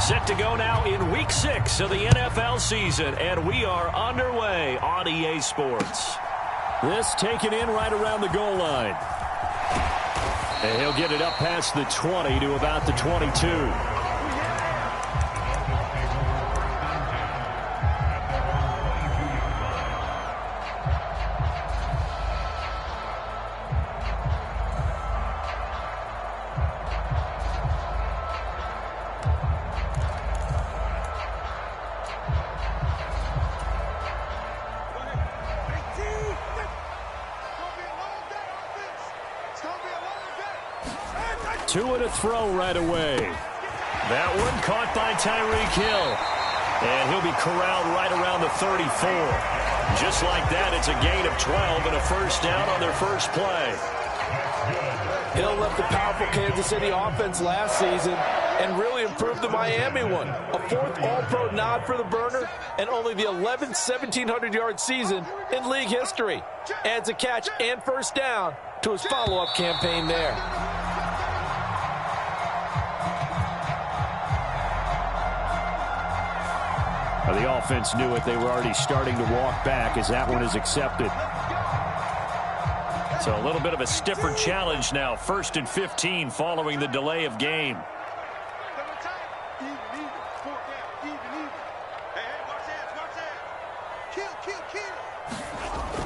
Set to go now in Week 6 of the NFL season, and we are underway on EA Sports. This taken in right around the goal line. And he'll get it up past the 20 to about the 22. Two and a throw right away. That one caught by Tyreek Hill. And he'll be corralled right around the 34. Just like that, it's a gain of 12 and a first down on their first play. Hill left the powerful Kansas City offense last season and really improved the Miami one. A fourth All-Pro nod for the burner and only the 11th 1,700-yard season in league history. Adds a catch and first down to his follow-up campaign there. The offense knew it. They were already starting to walk back as that one is accepted. So a little bit of a stiffer challenge now. 1st and 15 following the delay of game.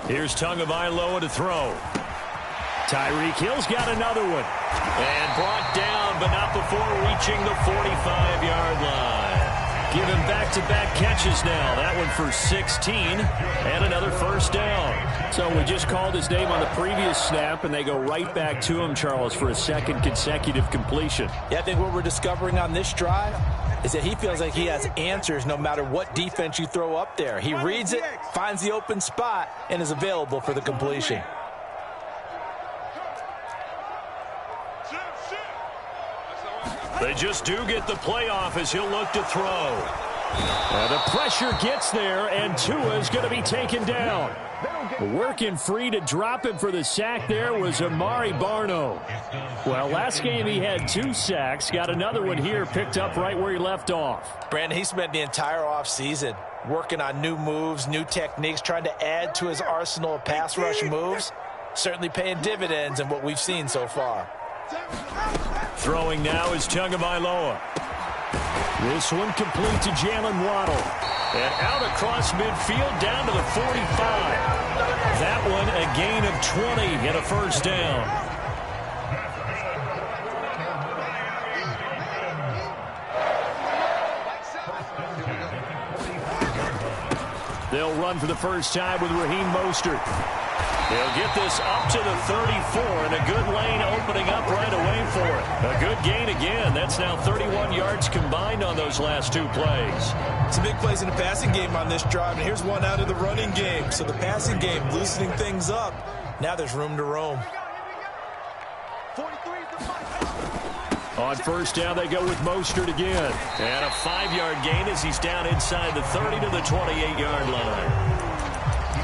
Here's Tagovailoa to throw. Tyreek Hill's got another one. And brought down, but not before reaching the 45-yard line. Give him back-to-back catches now. That one for 16 and another first down. So we just called his name on the previous snap, and they go right back to him, Charles, for a second consecutive completion. Yeah, I think what we're discovering on this drive is that he feels like he has answers no matter what defense you throw up there. He reads it, finds the open spot, and is available for the completion. They just do get the playoff as he'll look to throw. The pressure gets there, and Tua's going to be taken down. Working free to drop him for the sack there was Amari Barno. Well, last game he had 2 sacks. Got another one here, picked up right where he left off. Brandon, he spent the entire offseason working on new moves, new techniques, trying to add to his arsenal of pass rush moves. Certainly paying dividends in what we've seen so far. Throwing now is Tagovailoa. This one complete to Jalen Waddle. And out across midfield down to the 45. That one a gain of 20 and a first down. They'll run for the first time with Raheem Mostert. They'll get this up to the 34, and a good lane opening up right away for it. A good gain again. That's now 31 yards combined on those last 2 plays. Some big plays in the passing game on this drive, and here's one out of the running game. So the passing game loosening things up. Now there's room to roam. On first down, they go with Mostert again. And a 5-yard gain as he's down inside the 30 to the 28-yard line.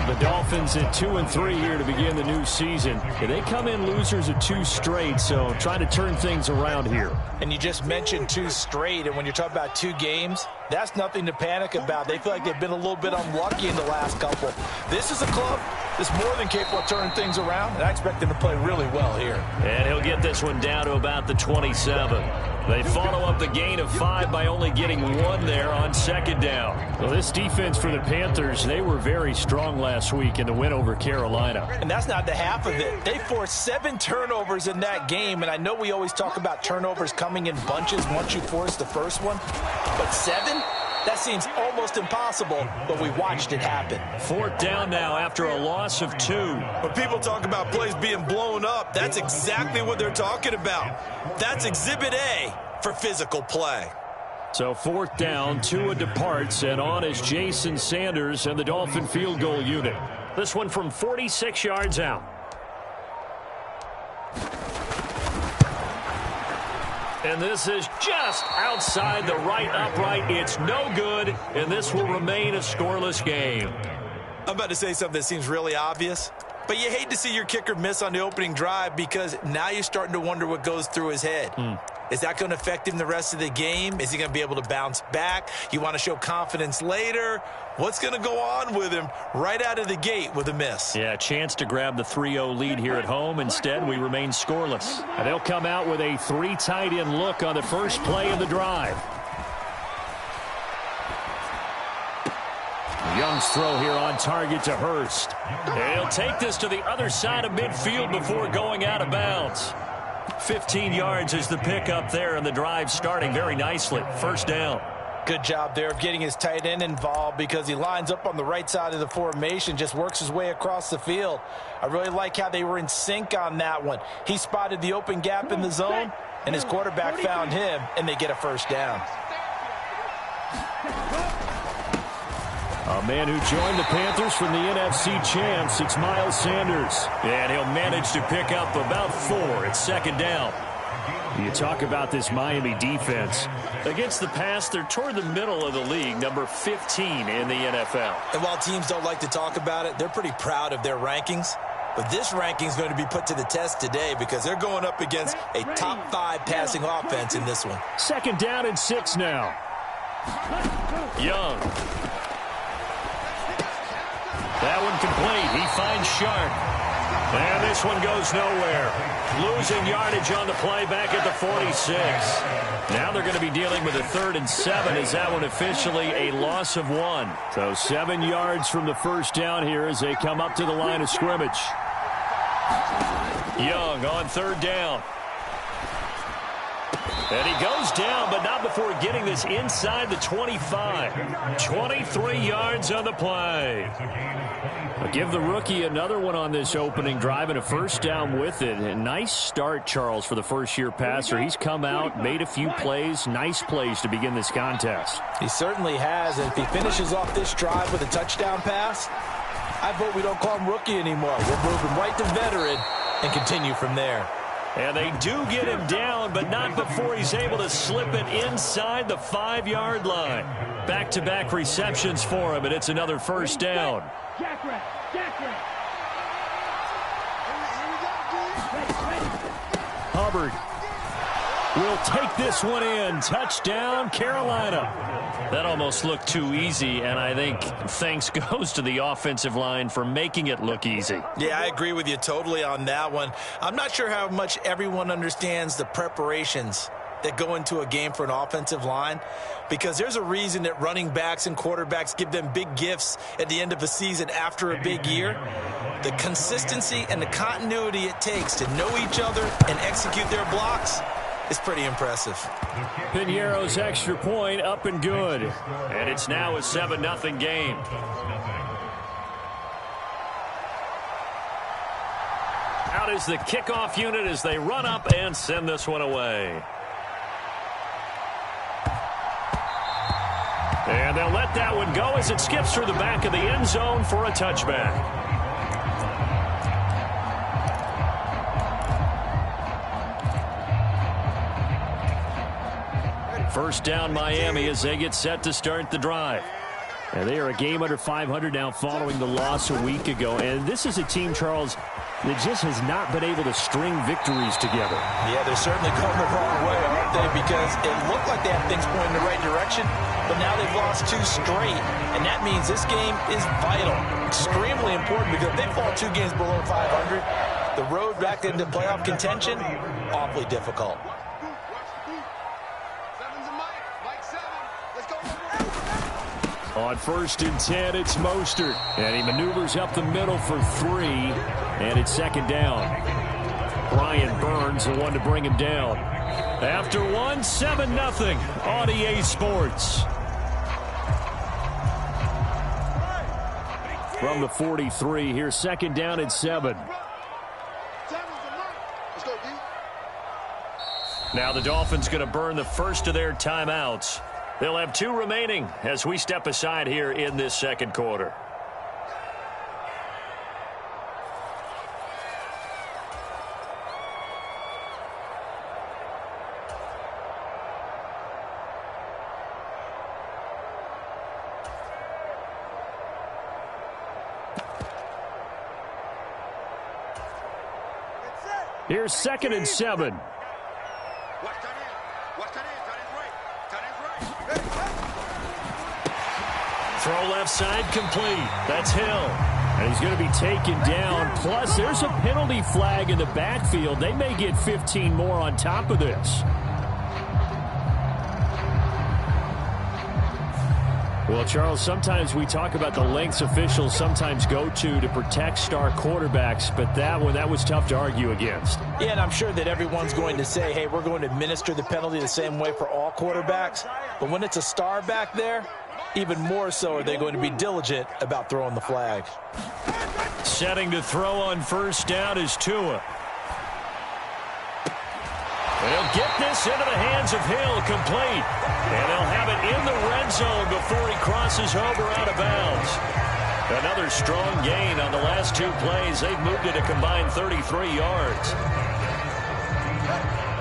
The Dolphins at 2-3 here to begin the new season. They come in losers of 2 straight, so trying to turn things around here. And you just mentioned 2 straight, and when you're talking about 2 games, that's nothing to panic about. They feel like they've been a little bit unlucky in the last couple. This is a club that's more than capable of turning things around, and I expect them to play really well here. And he'll get this one down to about the 27. They follow up the gain of 5 by only getting 1 there on second down. Well, this defense for the Panthers, they were very strong last week in the win over Carolina. And that's not the half of it. They forced 7 turnovers in that game, and I know we always talk about turnovers coming in bunches once you force the first one, but 7? That seems almost impossible, but we watched it happen. 4th down now after a loss of 2. When people talk about plays being blown up, that's exactly what they're talking about. That's Exhibit A for physical play. So 4th down, Tua departs, and on is Jason Sanders and the Dolphin field goal unit. This one from 46 yards out. And this is just outside the right upright. It's no good, and this will remain a scoreless game. I'm about to say something that seems really obvious, but you hate to see your kicker miss on the opening drive because now you're starting to wonder what goes through his head. Is that going to affect him the rest of the game? Is he going to be able to bounce back? You want to show confidence later? What's going to go on with him right out of the gate with a miss? Yeah, a chance to grab the 3-0 lead here at home. Instead, we remain scoreless. And they'll come out with a 3 tight end look on the first play of the drive. Young's throw here on target to Hurst. And he'll take this to the other side of midfield before going out of bounds. 15 yards is the pickup there, and the drive starting very nicely. First down. Good job there of getting his tight end involved because he lines up on the right side of the formation, just works his way across the field. I really like how they were in sync on that one. He spotted the open gap in the zone, and his quarterback found him, and they get a first down. A man who joined the Panthers from the NFC champs, it's Miles Sanders. And he'll manage to pick up about 4. It's second down. You talk about this Miami defense. Against the pass, they're toward the middle of the league, number 15 in the NFL. And while teams don't like to talk about it, they're pretty proud of their rankings. But this ranking is going to be put to the test today because they're going up against a top 5 passing offense in this one. Second down and 6 now. Young. That one complete. He finds Sharp. And this one goes nowhere. Losing yardage on the play back at the 46. Now they're going to be dealing with a 3rd and 7. Is that one officially a loss of 1? So 7 yards from the first down here as they come up to the line of scrimmage. Young on 3rd down. And he goes down, but not before getting this inside the 25. 23 yards on the play. I'll give the rookie another one on this opening drive and a first down with it. A nice start, Charles, for the first-year passer. He's come out, made a few plays, nice plays to begin this contest. He certainly has, and if he finishes off this drive with a touchdown pass, I vote we don't call him rookie anymore. We'll move him right to veteran and continue from there. And they do get him down, but not before he's able to slip it inside the 5-yard line. Back-to-back receptions for him, and it's another first down. Hubbard will take this one in. Touchdown, Carolina. That almost looked too easy, and I think thanks goes to the offensive line for making it look easy. Yeah, I agree with you totally on that one. I'm not sure how much everyone understands the preparations that go into a game for an offensive line, because there's a reason that running backs and quarterbacks give them big gifts at the end of a season after a big year. The consistency and the continuity it takes to know each other and execute their blocks is pretty impressive. Piñeiro's extra point up and good. And it's now a 7-0 game. Out is the kickoff unit as they run up and send this one away. And they'll let that one go as it skips through the back of the end zone for a touchback. First down Miami as they get set to start the drive. And they are a game under 500 now following the loss a week ago. And this is a team, Charles, that just has not been able to string victories together. Yeah, they're certainly going the wrong way, aren't they? Because it looked like they had things going in the right direction, but now they've lost 2 straight. And that means this game is vital, extremely important, because if they fall 2 games below 500, the road back into playoff contention, awfully difficult. On 1st and 10, it's Mostert. And he maneuvers up the middle for 3. And it's second down. Brian Burns, the one to bring him down. After 1, 7-0 on EA Sports. From the 43, here's second down and 7. Now the Dolphins going to burn the first of their timeouts. They'll have 2 remaining as we step aside here in this second quarter. Here's second and 7. Throw left side complete. That's Hill. And he's going to be taken down. Plus, there's a penalty flag in the backfield. They may get 15 more on top of this. Well, Charles, sometimes we talk about the lengths officials sometimes go to protect star quarterbacks, but that was tough to argue against. Yeah, and I'm sure that everyone's going to say, hey, we're going to administer the penalty the same way for all quarterbacks. But when it's a star back there, even more so are they going to be diligent about throwing the flag. Setting to throw on first down is Tua. And he'll get this into the hands of Hill, complete. And they'll have it in the red zone before he crosses over out of bounds. Another strong gain on the last two plays. They've moved it a combined 33 yards.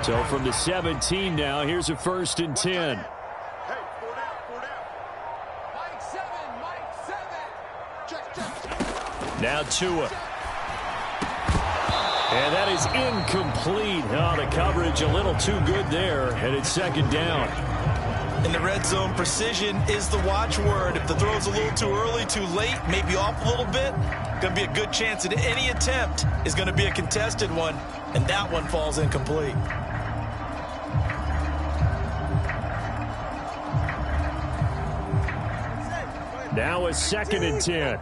So from the 17 now, here's a 1st and 10. Now Tua. And that is incomplete. Oh, the coverage a little too good there, and it's 2nd down. In the red zone, precision is the watchword. If the throw's a little too early, too late, maybe off a little bit, going to be a good chance that any attempt is going to be a contested one, and that one falls incomplete. Now a 2nd and 10.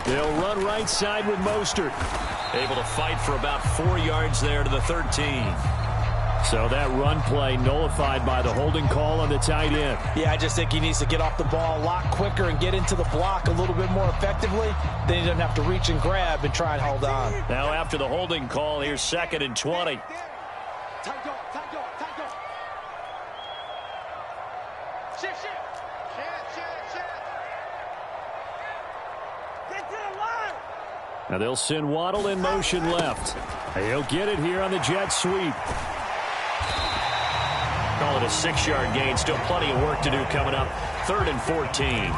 They'll run right side with Mostert. Able to fight for about 4 yards there to the 13. So that run play nullified by the holding call on the tight end. Yeah, I just think he needs to get off the ball a lot quicker and get into the block a little bit more effectively. Then he doesn't have to reach and grab and try and hold on. Now after the holding call, here's 2nd and 20. Now they'll send Waddle in motion left. He'll get it here on the jet sweep. Call it a 6-yard gain. Still plenty of work to do coming up. 3rd and 14.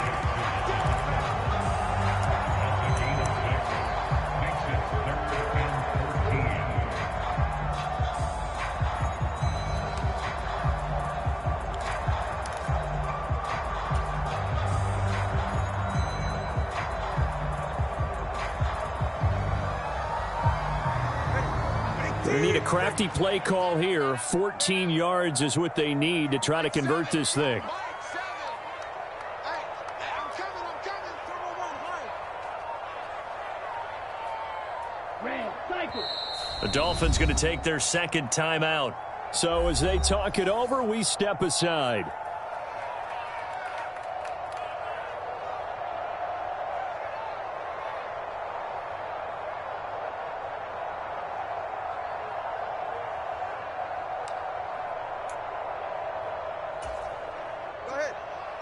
They need a crafty play call here. 14 yards is what they need to try to convert this thing. The Dolphins going to take their 2nd timeout. So as they talk it over, we step aside.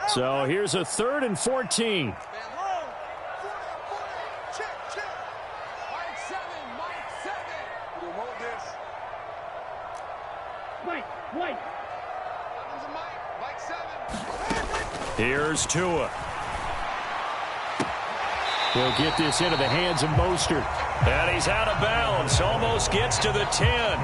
So here's a 3rd and 14. Here's Tua. He'll get this into the hands of Mostert. And he's out of bounds. Almost gets to the 10.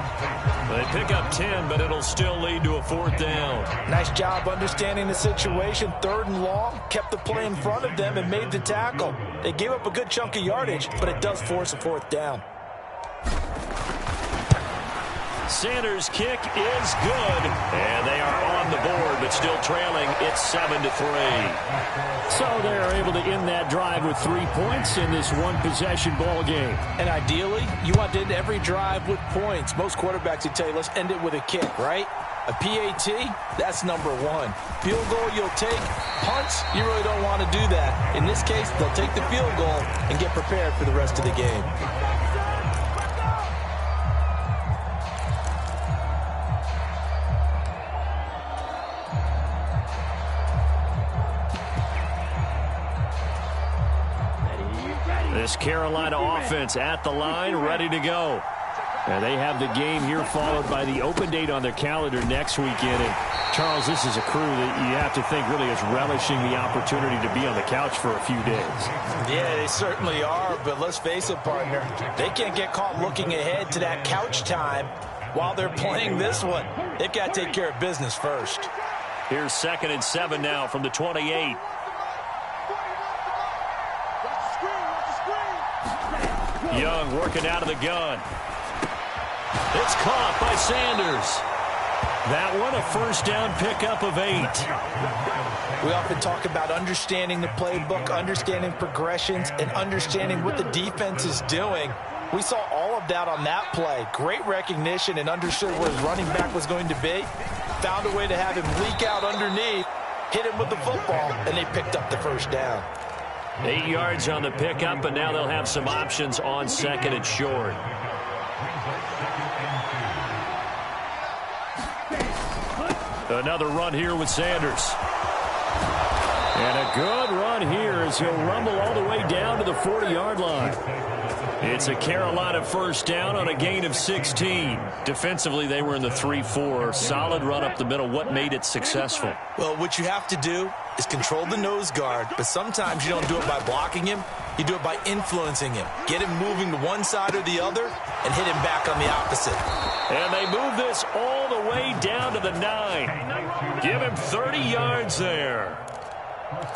They pick up 10, but it'll still lead to a 4th down. Nice job understanding the situation. 3rd and long. Kept the play in front of them and made the tackle. They gave up a good chunk of yardage, but it does force a 4th down. Sanders' kick is good, and they are on the board, but still trailing. It's 7-3. So they're able to end that drive with 3 points in this one-possession ball game. And ideally, you want to end every drive with points. Most quarterbacks would tell you, let's end it with a kick, right? A PAT, that's number 1. Field goal, you'll take. Punts, you really don't want to do that. In this case, they'll take the field goal and get prepared for the rest of the game. This Carolina offense at the line, ready to go. And they have the game here followed by the open date on their calendar next weekend. And Charles, this is a crew that you have to think really is relishing the opportunity to be on the couch for a few days. Yeah, they certainly are, but let's face it, partner, they can't get caught looking ahead to that couch time while they're playing this one. They've got to take care of business first. Here's 2nd and 7 now from the 28. Young working out of the gun. It's caught by Sanders. That one, a first down pickup of 8. We often talk about understanding the playbook, understanding progressions, and understanding what the defense is doing. We saw all of that on that play. Great recognition and understood where his running back was going to be. Found a way to have him leak out underneath, hit him with the football, and they picked up the first down. 8 yards on the pickup, and now they'll have some options on 2nd and short. Another run here with Sanders. And a good run here as he'll rumble all the way down to the 40-yard line. It's a Carolina first down on a gain of 16. Defensively, they were in the 3-4. Solid run up the middle. What made it successful? Well, what you have to do is control the nose guard, but sometimes you don't do it by blocking him. You do it by influencing him. Get him moving to one side or the other and hit him back on the opposite. And they move this all the way down to the 9. Give him 30 yards there.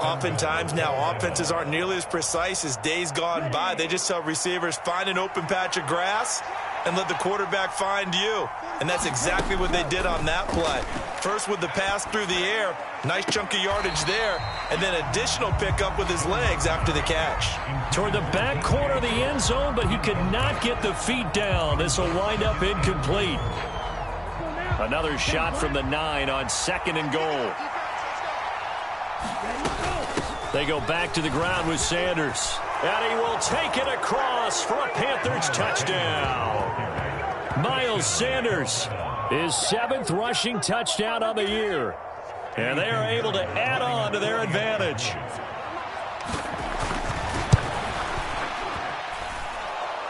Oftentimes now, offenses aren't nearly as precise as days gone by. They just tell receivers, find an open patch of grass and let the quarterback find you. And that's exactly what they did on that play. First with the pass through the air, nice chunk of yardage there, and then additional pickup with his legs after the catch. Toward the back corner of the end zone, but he could not get the feet down. This will wind up incomplete. Another shot from the 9 on 2nd and goal. They go back to the ground with Sanders. And he will take it across for a Panthers touchdown. Miles Sanders, his 7th rushing touchdown on the year. And they are able to add on to their advantage.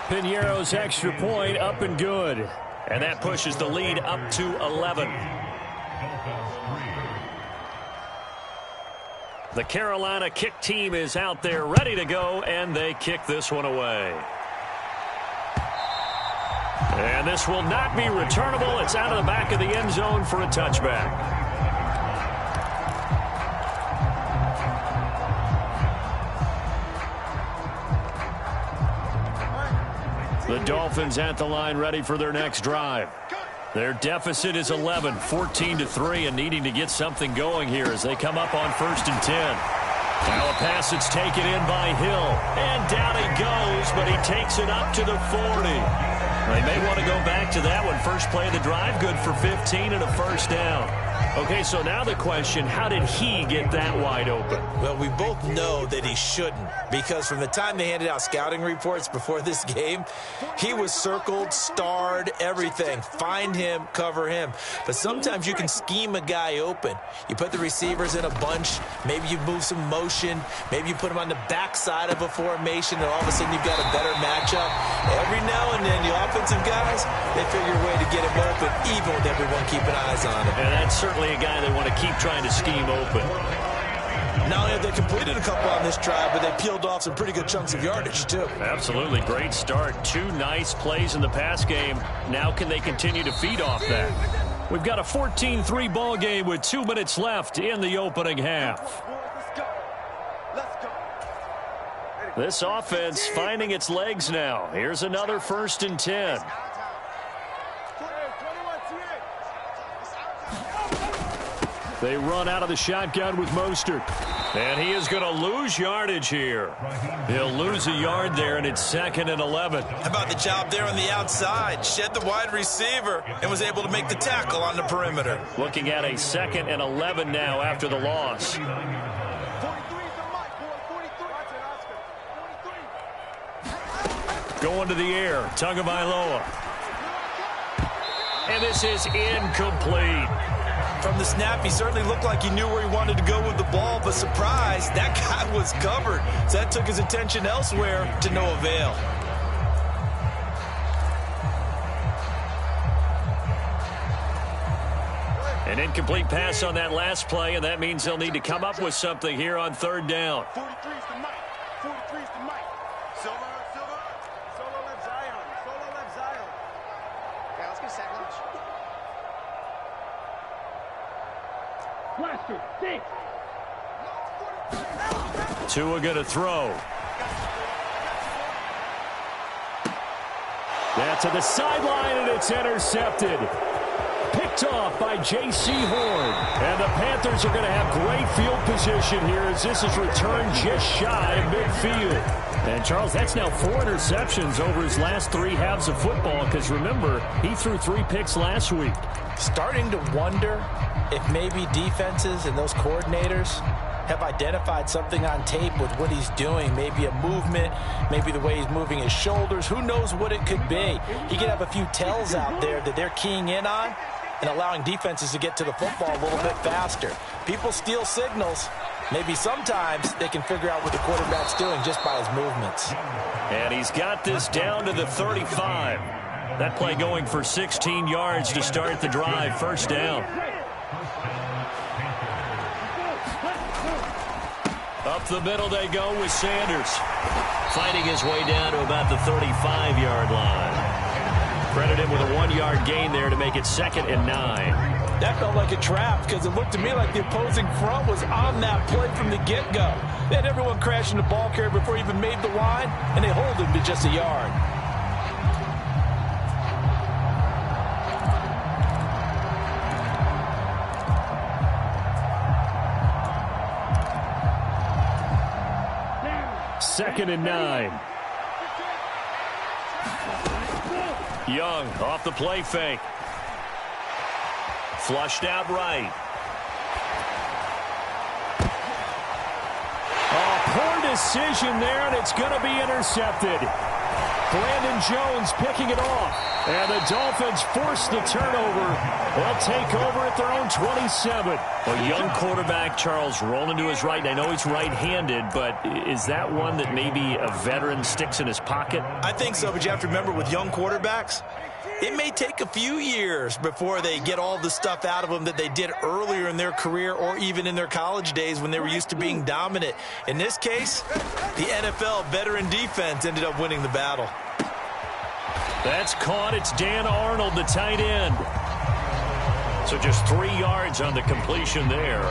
Piñeiro's extra point up and good. And that pushes the lead up to 11. The Carolina kick team is out there ready to go, and they kick this one away. And this will not be returnable. It's out of the back of the end zone for a touchback. The Dolphins at the line ready for their next drive. Their deficit is 11, 14-3, and needing to get something going here as they come up on 1st and 10. Now a pass that's taken in by Hill. And down he goes, but he takes it up to the 40. They may want to go back to that one. First play of the drive, good for 15 and a first down. Okay, so now the question, how did he get that wide open? Well, we both know that he shouldn't, because from the time they handed out scouting reports before this game, he was circled, starred, everything. Find him, cover him. But sometimes you can scheme a guy open. You put the receivers in a bunch, maybe you move some motion, maybe you put him on the backside of a formation, and all of a sudden you've got a better matchup. Every now and then, the offensive guys, they figure a way to get him open, even with everyone keeping eyes on him. And that's certainly a guy they want to keep trying to scheme open. Not only have they completed a couple on this drive, but they peeled off some pretty good chunks of yardage, too. Absolutely. Great start. 2 nice plays in the pass game. Now can they continue to feed off that? We've got a 14-3 ball game with 2 minutes left in the opening half. This offense finding its legs now. Here's another 1st and 10. They run out of the shotgun with Mostert. And he is going to lose yardage here. He'll lose a yard there, and it's 2nd and 11. How about the job there on the outside? Shed the wide receiver and was able to make the tackle on the perimeter. Looking at a 2nd and 11 now after the loss. Going to the air, Tagovailoa. And this is incomplete. From the snap, he certainly looked like he knew where he wanted to go with the ball, but surprise, that guy was covered. So that took his attention elsewhere to no avail. An incomplete pass on that last play, and that means they'll need to come up with something here on third down. 43's the Mike. 43's the Mike. Silver. Solo left Zion. Okay, let's get sack lunch. Blaster, 6. Tua going to throw. That's to the sideline, and it's intercepted. Picked off by J.C. Horn. And the Panthers are going to have great field position here as this is returned just shy of midfield. And, Charles, that's now 4 interceptions over his last 3 halves of football because, remember, he threw 3 picks last week. Starting to wonder if maybe defenses and those coordinators have identified something on tape with what he's doing. Maybe a movement, maybe the way he's moving his shoulders. Who knows what it could be? He could have a few tells out there that they're keying in on and allowing defenses to get to the football a little bit faster. People steal signals. Maybe sometimes they can figure out what the quarterback's doing just by his movements. And he's got this down to the 35. That play going for 16 yards to start the drive. First down. Up the middle they go with Sanders. Fighting his way down to about the 35-yard line. Credit him with a 1-yard gain there to make it 2nd and 9. That felt like a trap because it looked to me like the opposing front was on that play from the get-go. They had everyone crashing the ball carrier before he even made the line, and they hold him to just a yard. Second and 9. Young off the play fake. Flushed out right. Poor decision there, and it's going to be intercepted. Brandon Jones picking it off. And the Dolphins force the turnover. They'll take over at their own 27. A young quarterback, Charles, rolling to his right. I know he's right-handed, but is that one that maybe a veteran sticks in his pocket? I think so, but you have to remember with young quarterbacks, it may take a few years before they get all the stuff out of them that they did earlier in their career or even in their college days when they were used to being dominant. In this case, the NFL veteran defense ended up winning the battle. That's caught. It's Dan Arnold, the tight end. So just 3 yards on the completion there,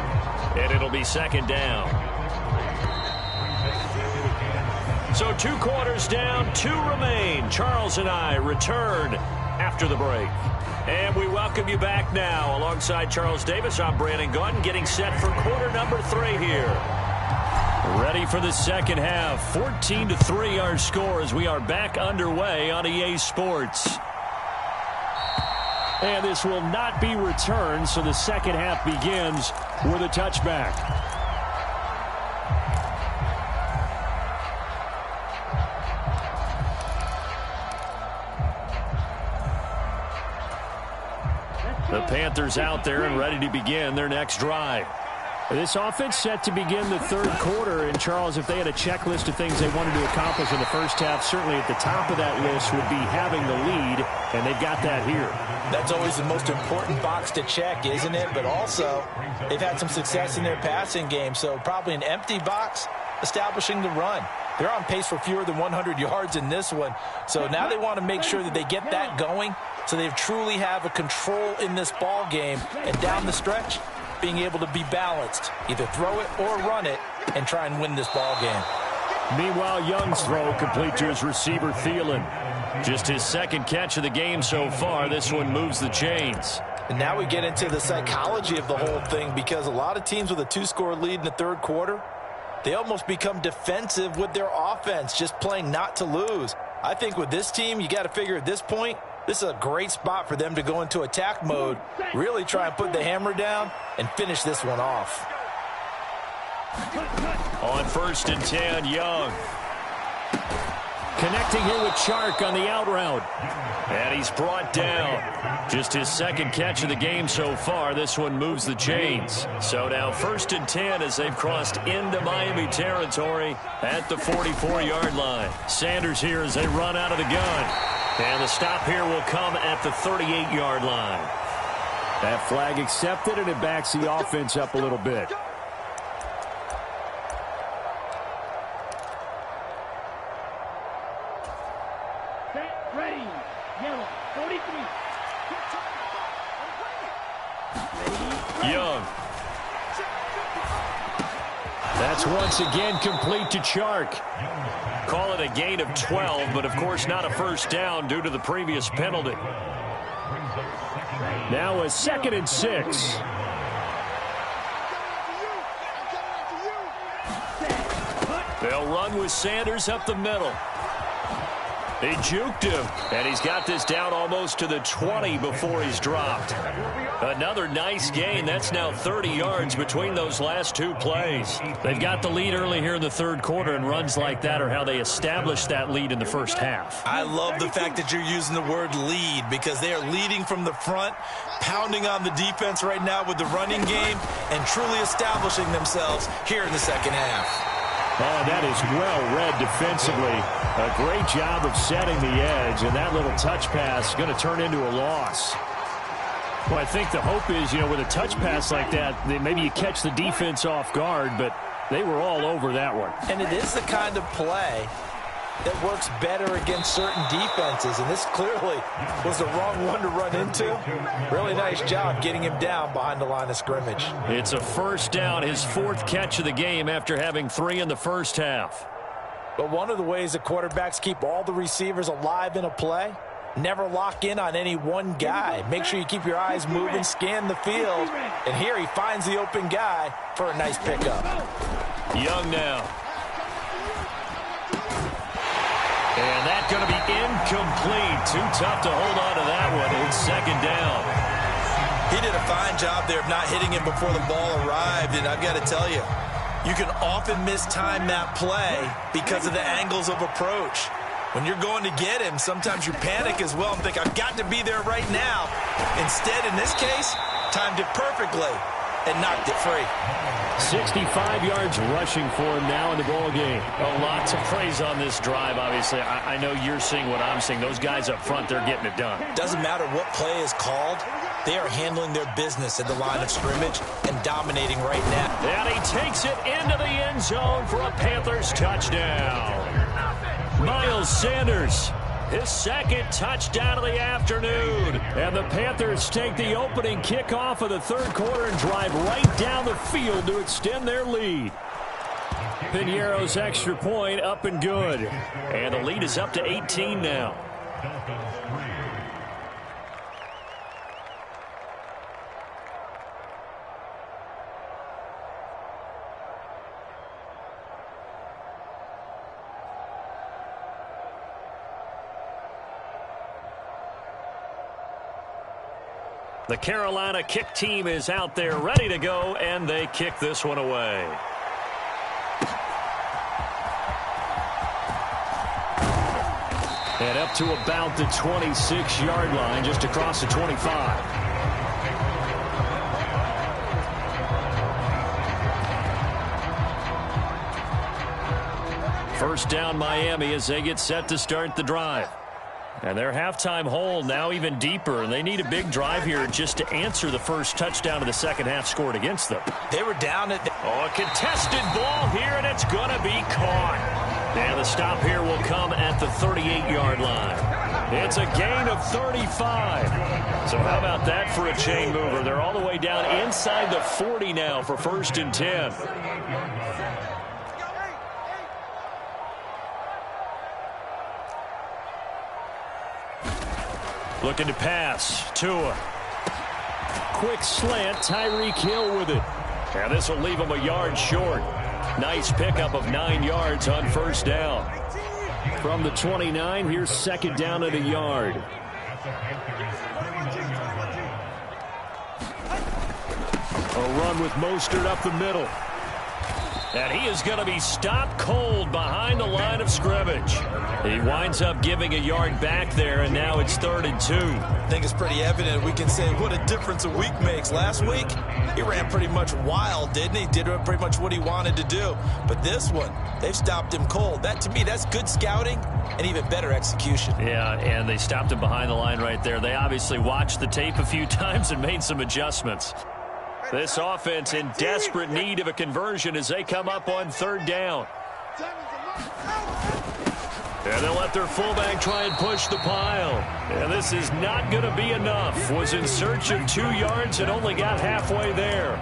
and it'll be 2nd down. So 2 quarters down, 2 remain. Charles and I return after the break. And we welcome you back now. Alongside Charles Davis, I'm Brandon Gaudin, getting set for quarter number 3 here. Ready for the second half. 14-3 our score as we are back underway on EA Sports. And this will not be returned, so the second half begins with a touchback. The Panthers out there and ready to begin their next drive. This offense set to begin the third quarter. And, Charles, if they had a checklist of things they wanted to accomplish in the first half, certainly at the top of that list would be having the lead, and they've got that here. That's always the most important box to check, isn't it? But also, they've had some success in their passing game, so probably an empty box establishing the run. They're on pace for fewer than 100 yards in this one, so now they want to make sure that they get that going so they truly have a control in this ball game, and down the stretch, being able to be balanced, either throw it or run it, and try and win this ball game. Meanwhile, Young's throw complete to his receiver, Thielen. Just his 2nd catch of the game so far. This one moves the chains. And now we get into the psychology of the whole thing, because a lot of teams with a 2-score lead in the third quarter, they almost become defensive with their offense, just playing not to lose. I think with this team, you got to figure at this point, this is a great spot for them to go into attack mode, really try and put the hammer down and finish this one off. On 1st and 10, Young. Connecting here with Chark on the out route. And he's brought down. Just his 2nd catch of the game so far. This one moves the chains. So now 1st and 10 as they've crossed into Miami territory at the 44-yard line. Sanders here as they run out of the gun. And the stop here will come at the 38-yard line. That flag accepted, and it backs the offense up a little bit. Ready, yellow, 43. Young. That's once again complete to Chark. Call it a gain of 12, but of course not a first down due to the previous penalty. Now a 2nd and 6. They'll run with Sanders up the middle. They juked him, and he's got this down almost to the 20 before he's dropped. Another nice gain. That's now 30 yards between those last two plays. They've got the lead early here in the third quarter, and runs like that are how they established that lead in the first half. I love the fact that you're using the word lead, because they are leading from the front, pounding on the defense right now with the running game, and truly establishing themselves here in the second half. Oh, that is well read defensively. A great job of setting the edge, and that little touch pass is going to turn into a loss. Well, I think the hope is, with a touch pass like that, maybe you catch the defense off guard, but they were all over that one. And it is the kind of play that works better against certain defenses, and this clearly was the wrong one to run into. Really nice job getting him down behind the line of scrimmage. It's a first down, his 4th catch of the game after having 3 in the first half. But one of the ways that quarterbacks keep all the receivers alive in a play, never lock in on any one guy. Make sure you keep your eyes moving, scan the field, and here he finds the open guy for a nice pickup. Young now. And that's going to be incomplete. Too tough to hold on to that one. It's 2nd down. He did a fine job there of not hitting him before the ball arrived, and I've got to tell you, you can often mistime that play because of the angles of approach. When you're going to get him, sometimes you panic as well and think, I've got to be there right now. Instead, in this case, timed it perfectly and knocked it free. 65 yards rushing for him now in the ball game. Oh, lots of praise on this drive, obviously. I know you're seeing what I'm seeing. Those guys up front, they're getting it done. Doesn't matter what play is called. They are handling their business at the line of scrimmage and dominating right now. And he takes it into the end zone for a Panthers touchdown. Miles Sanders, his 2nd touchdown of the afternoon. And the Panthers take the opening kickoff of the third quarter and drive right down the field to extend their lead. Piñeiro's extra point up and good. And the lead is up to 18 now. The Carolina kick team is out there ready to go, and they kick this one away. And up to about the 26-yard line, just across the 25. First down Miami as they get set to start the drive. And their halftime hole now even deeper, and they need a big drive here just to answer the first touchdown of the second half scored against them. They were down at... Oh, a contested ball here, and it's going to be caught. And the stop here will come at the 38-yard line. It's a gain of 35. So how about that for a chain mover? They're all the way down inside the 40 now for 1st and 10. Looking to pass. Tua. Quick slant. Tyreek Hill with it. And this will leave him a yard short. Nice pickup of 9 yards on first down. From the 29, here's 2nd down at a yard. A run with Mostert up the middle. And he is going to be stopped cold behind the line of scrimmage. He winds up giving a yard back there, and now it's 3rd and 2. I think it's pretty evident. We can say what a difference a week makes. Last week, he ran pretty much wild, didn't he? Did pretty much what he wanted to do. But this one, they've stopped him cold. That, to me, that's good scouting and even better execution. Yeah, and they stopped him behind the line right there. They obviously watched the tape a few times and made some adjustments. This offense in desperate need of a conversion as they come up on 3rd down. And they'll let their fullback try and push the pile. And this is not going to be enough. Was in search of 2 yards and only got halfway there.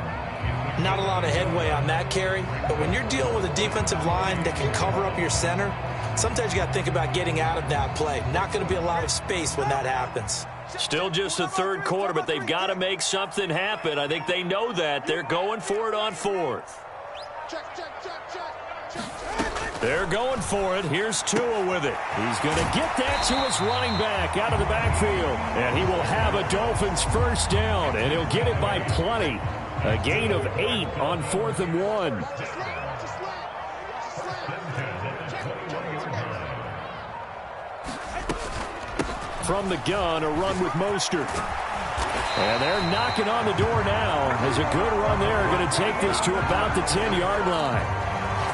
Not a lot of headway on that carry, but when you're dealing with a defensive line that can cover up your center, sometimes you got to think about getting out of that play. Not going to be a lot of space when that happens. Still just the 3rd quarter, but they've got to make something happen. I think they know that. They're going for it on 4th. They're going for it. Here's Tua with it. He's going to get that to his running back out of the backfield. And he will have a Dolphins 1st down, and he'll get it by plenty. A gain of 8 on 4th and 1. From the gun, a run with Mostert. And they're knocking on the door now. As a good run there, going to take this to about the 10-yard line.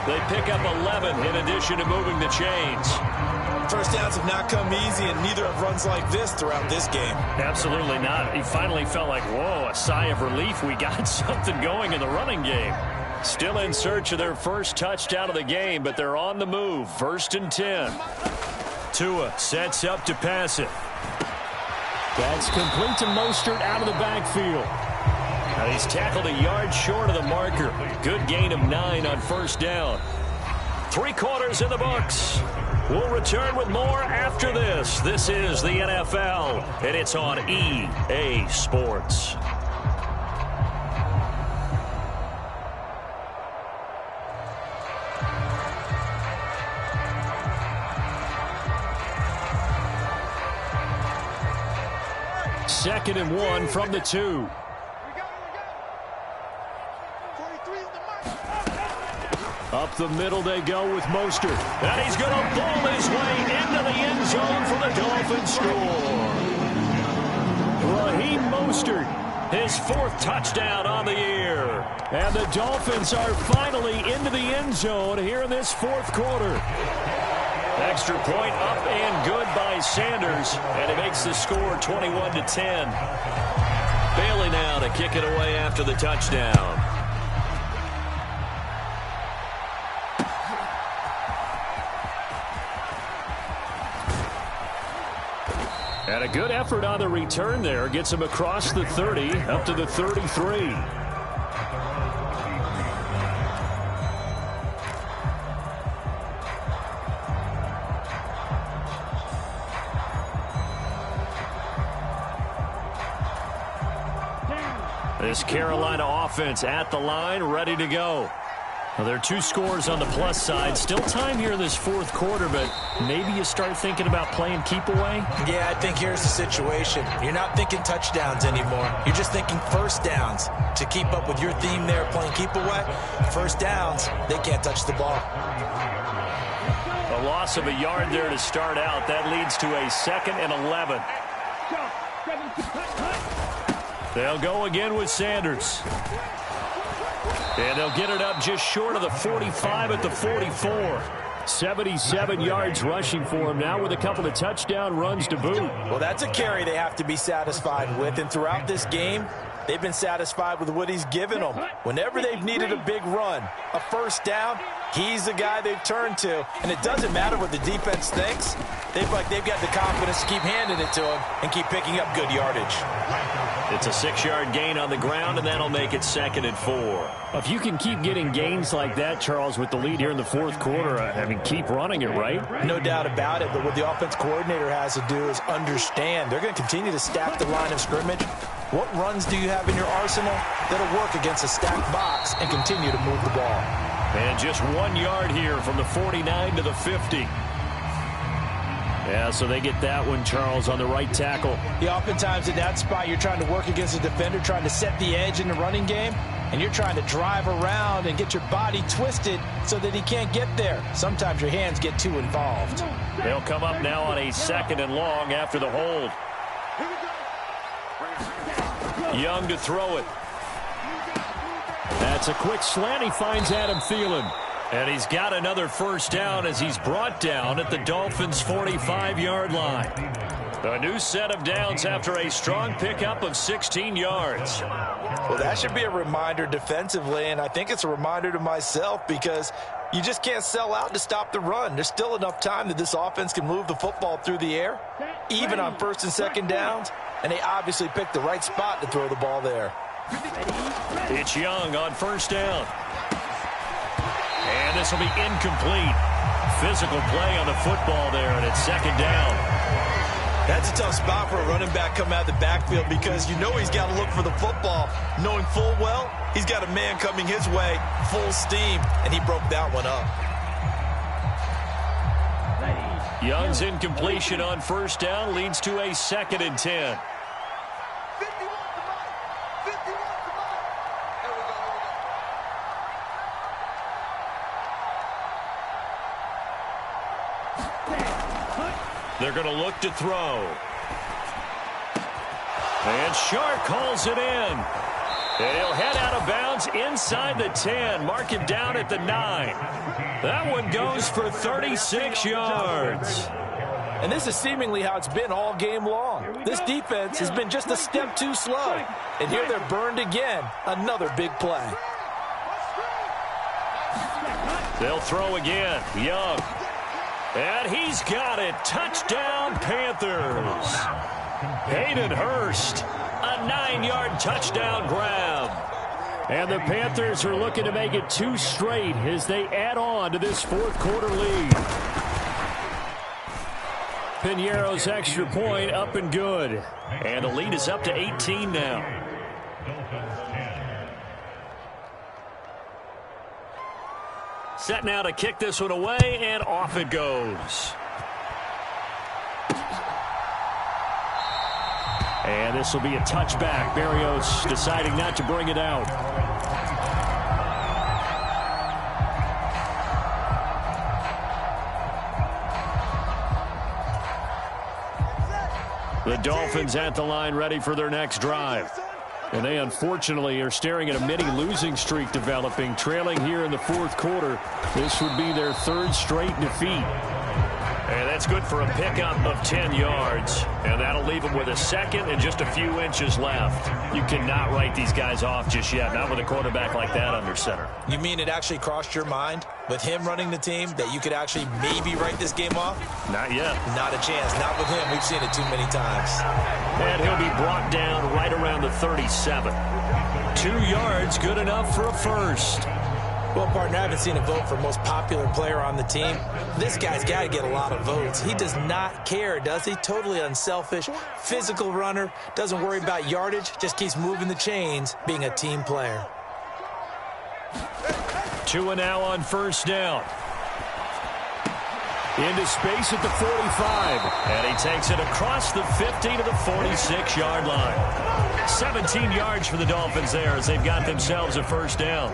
They pick up 11 in addition to moving the chains. First downs have not come easy, and neither have runs like this throughout this game. Absolutely not. He finally felt like, whoa, a sigh of relief. We got something going in the running game. Still in search of their first touchdown of the game, but they're on the move. 1st and 10. Tua sets up to pass it. That's complete to Mostert out of the backfield. And he's tackled a yard short of the marker. Good gain of 9 on 1st down. 3 quarters in the books. We'll return with more after this. This is the NFL, and it's on EA Sports. Second and 1 from the 2. Up the middle they go with Mostert. And he's going to ball his way into the end zone for the Dolphins score. Raheem Mostert, his 4th touchdown on the year. And the Dolphins are finally into the end zone here in this 4th quarter. Extra point up and good by Sanders. And it makes the score 21-10. Bailey now to kick it away after the touchdown. And a good effort on the return there. Gets him across the 30, up to the 33. This Carolina offense at the line, ready to go. Well, there are 2 scores on the plus side. Still time here in this 4th quarter, but maybe you start thinking about playing keep away? Yeah, I think here's the situation. You're not thinking touchdowns anymore. You're just thinking 1st downs. To keep up with your theme there, playing keep away, 1st downs, they can't touch the ball. A loss of a yard there to start out. That leads to a 2nd and 11. They'll go again with Sanders. And they'll get it up just short of the 45 at the 44. 77 yards rushing for him now with a couple of touchdown runs to boot. Well, that's a carry they have to be satisfied with. And throughout this game, they've been satisfied with what he's given them. Whenever they've needed a big run, a 1st down, he's the guy they've turned to. And it doesn't matter what the defense thinks. They've got the confidence to keep handing it to him and keep picking up good yardage. It's a 6-yard gain on the ground, and that'll make it 2nd and 4. If you can keep getting gains like that, Charles, with the lead here in the 4th quarter, I mean, keep running it, right? No doubt about it, but what the offense coordinator has to do is understand. They're going to continue to stack the line of scrimmage. What runs do you have in your arsenal that'll work against a stacked box and continue to move the ball? And just 1 yard here from the 49 to the 50. Yeah, so they get that one, Charles, on the right tackle. Yeah, oftentimes in that spot, you're trying to work against a defender, trying to set the edge in the running game. and you're trying to drive around and get your body twisted so that he can't get there. Sometimes your hands get too involved. They'll come up now on a 2nd and long after the hold. Young to throw it. That's a quick slant. He finds Adam Thielen. And he's got another first down as he's brought down at the Dolphins' 45-yard line. A new set of downs after a strong pickup of 16 yards. Well, that should be a reminder defensively, and I think it's a reminder to myself because you just can't sell out to stop the run. There's still enough time that this offense can move the football through the air, even on 1st and 2nd downs, and they obviously picked the right spot to throw the ball there. It's Young on 1st down. And this will be incomplete. Physical play on the football there, and it's 2nd down. That's a tough spot for a running back coming out of the backfield because you know he's got to look for the football, knowing full well he's got a man coming his way, full steam, and he broke that one up. Young's incompletion on 1st down leads to a 2nd and 10. They're going to look to throw. And Shark calls it in. And he'll head out of bounds inside the 10. Mark him down at the 9. That one goes for 36 yards. And this is seemingly how it's been all game long. This defense has been just a step too slow. And here they're burned again. Another big play. They'll throw again. Young. And he's got it. Touchdown, Panthers. Hayden Hurst, a 9-yard touchdown grab. And the Panthers are looking to make it 2 straight as they add on to this 4th quarter lead. Piñeiro's extra point up and good. And the lead is up to 18 now. Set now to kick this one away, and off it goes. And this will be a touchback. Berrios deciding not to bring it out. The Dolphins at the line ready for their next drive. And they unfortunately are staring at a mini losing streak developing, trailing here in the 4th quarter. This would be their 3rd straight defeat. And that's good for a pickup of 10 yards. And that'll leave them with a 2nd and just a few inches left. You cannot write these guys off just yet, not with a quarterback like that under center. You mean it actually crossed your mind with him running the team that you could actually maybe write this game off? Not yet. Not a chance. Not with him. We've seen it too many times. And he'll be brought down right around the 37. 2 yards, good enough for a first. Well, partner, I haven't seen a vote for most popular player on the team. This guy's got to get a lot of votes. He does not care, does he? Totally unselfish, physical runner, doesn't worry about yardage, just keeps moving the chains, being a team player. 2 and now on 1st down. Into space at the 45. And he takes it across the 50 to the 46-yard line. 17 yards for the Dolphins there as they've got themselves a 1st down.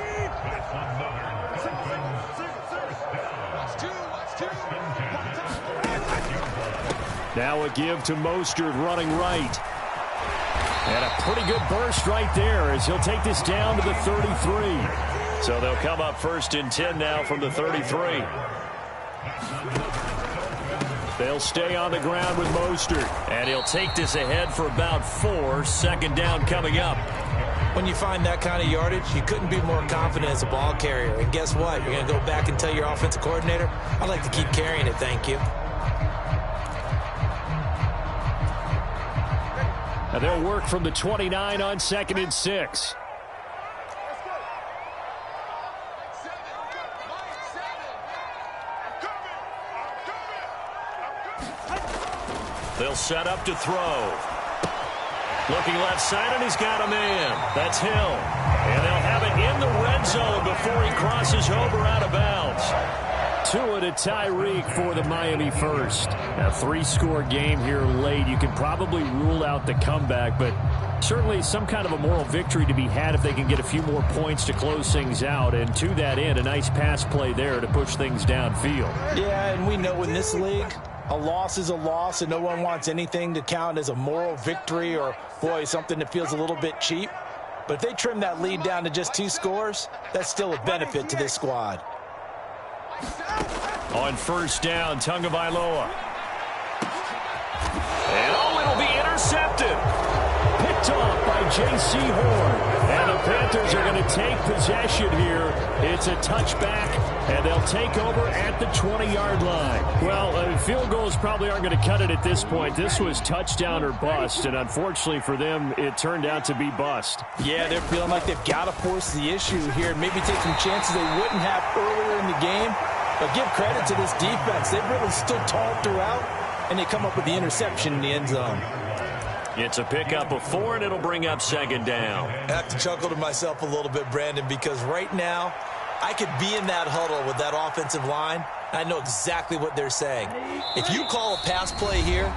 Now a give to Mostert running right. And a pretty good burst right there as he'll take this down to the 33. So they'll come up 1st and 10 now from the 33. They'll stay on the ground with Mostert. And he'll take this ahead for about 4. 2nd down coming up. When you find that kind of yardage, you couldn't be more confident as a ball carrier. And guess what? You're going to go back and tell your offensive coordinator, I'd like to keep carrying it, thank you. And they'll work from the 29 on 2nd and 6. They'll set up to throw. Looking left side, and he's got a man. That's Hill. And they'll have it in the red zone before he crosses over out of bounds. Tua to Tyreek for the Miami first. A 3-score game here late. You can probably rule out the comeback, but certainly some kind of a moral victory to be had if they can get a few more points to close things out. And to that end, a nice pass play there to push things downfield. Yeah, and we know in this league, a loss is a loss, and no one wants anything to count as a moral victory or, boy, something that feels a little bit cheap. But if they trim that lead down to just 2 scores, that's still a benefit to this squad. On first down, Tagovailoa. And it'll be intercepted. Picked off by J.C. Horn. And the Panthers are going to take possession here. It's a touchback, and they'll take over at the 20-yard line. Well, field goals probably aren't going to cut it at this point. This was touchdown or bust, and unfortunately for them, it turned out to be bust. Yeah, they're feeling like they've got to force the issue here, maybe take some chances they wouldn't have earlier in the game. But give credit to this defense. They've really stood tall throughout, and they come up with the interception in the end zone. It's a pickup of 4, and it'll bring up second down. I have to chuckle to myself a little bit, Brandon, because right now I could be in that huddle with that offensive line. I know exactly what they're saying. If you call a pass play here,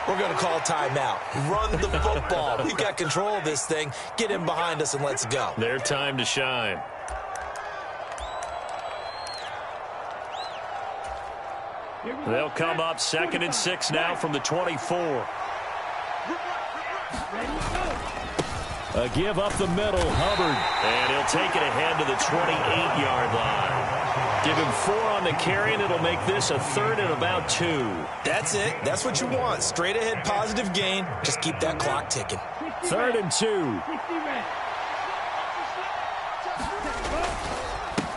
we're going to call timeout. Run the football. We've got control of this thing. Get in behind us and let's go. Their time to shine. They'll come up 2nd and 6 now from the 24. A give up the middle, Hubbard. And he'll take it ahead to the 28-yard line. Give him 4 on the carry, and it'll make this a 3rd and about 2. That's it. That's what you want. Straight ahead positive gain. Just keep that clock ticking. 3rd and 2.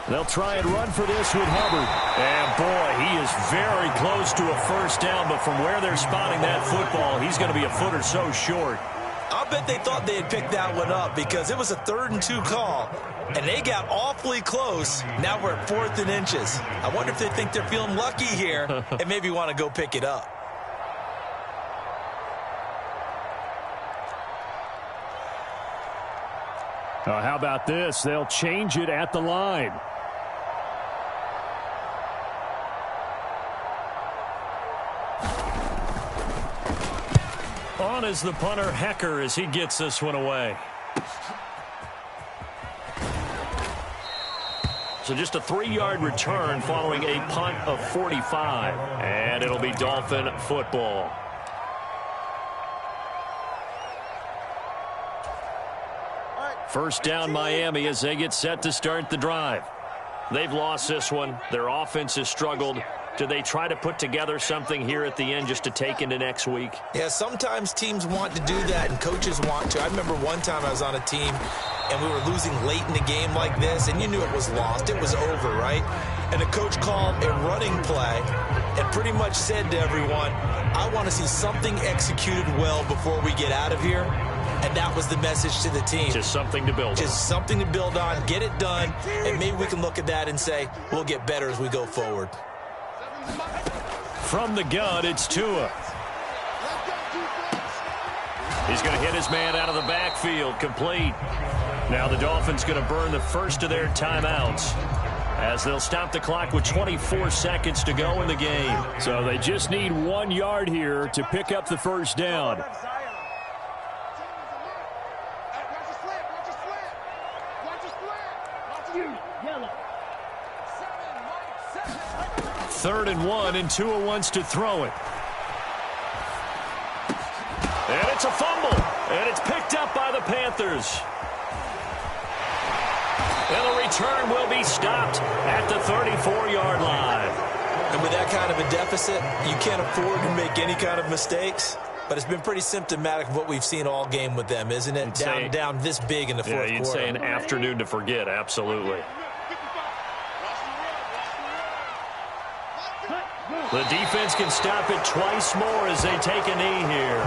They'll try and run for this with Hubbard. And, boy, he is very close to a first down, but from where they're spotting that football, he's going to be a foot or so short. I'll bet they thought they had picked that one up because it was a 3rd and 2 call, and they got awfully close. Now we're at 4th and inches. I wonder if they think they're feeling lucky here and maybe want to go pick it up. How about this? They'll change it at the line. On is the punter, Hecker, as he gets this one away. So just a 3-yard return following a punt of 45. And it'll be Dolphin football. First down, Miami, as they get set to start the drive. They've lost this one. Their offense has struggled. Do they try to put together something here at the end just to take into next week? Yeah, sometimes teams want to do that and coaches want to. I remember one time I was on a team and we were losing late in the game like this, and you knew it was lost. It was over, right? And the coach called a running play and pretty much said to everyone, I want to see something executed well before we get out of here. And that was the message to the team. Just something to build on. Just something to build on, get it done, and maybe we can look at that and say, we'll get better as we go forward. From the gun, it's Tua. He's going to hit his man out of the backfield, complete. Now the Dolphins going to burn the first of their timeouts as they'll stop the clock with 24 seconds to go in the game. So they just need 1 yard here to pick up the first down. Third and 1, and Tua wants to throw it. And it's a fumble, and it's picked up by the Panthers. And the return will be stopped at the 34-yard line. And with that kind of a deficit, you can't afford to make any kind of mistakes. But it's been pretty symptomatic of what we've seen all game with them, isn't it? Down this big in the fourth quarter. Yeah, you'd say an afternoon to forget, absolutely. The defense can stop it twice more as they take a knee here.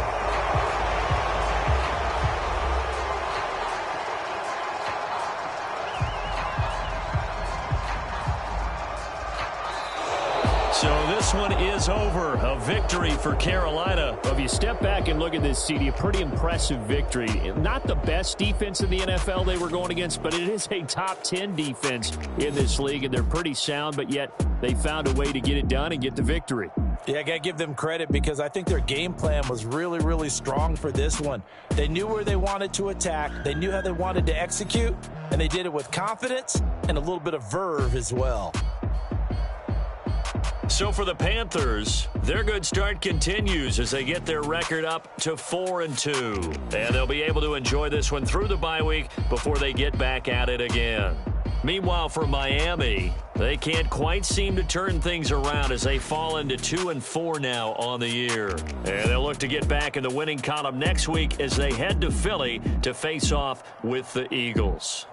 So this one is over. A victory for Carolina. Well, if you step back and look at this, CD, a pretty impressive victory. Not the best defense in the NFL they were going against, but it is a top 10 defense in this league, and they're pretty sound, but yet they found a way to get it done and get the victory. Yeah, I got to give them credit because I think their game plan was really, really strong for this one. They knew where they wanted to attack. They knew how they wanted to execute, and they did it with confidence and a little bit of verve as well. So for the Panthers, their good start continues as they get their record up to 4-2. And they'll be able to enjoy this one through the bye week before they get back at it again. Meanwhile, for Miami, they can't quite seem to turn things around as they fall into 2-4 now on the year. And they'll look to get back in the winning column next week as they head to Philly to face off with the Eagles.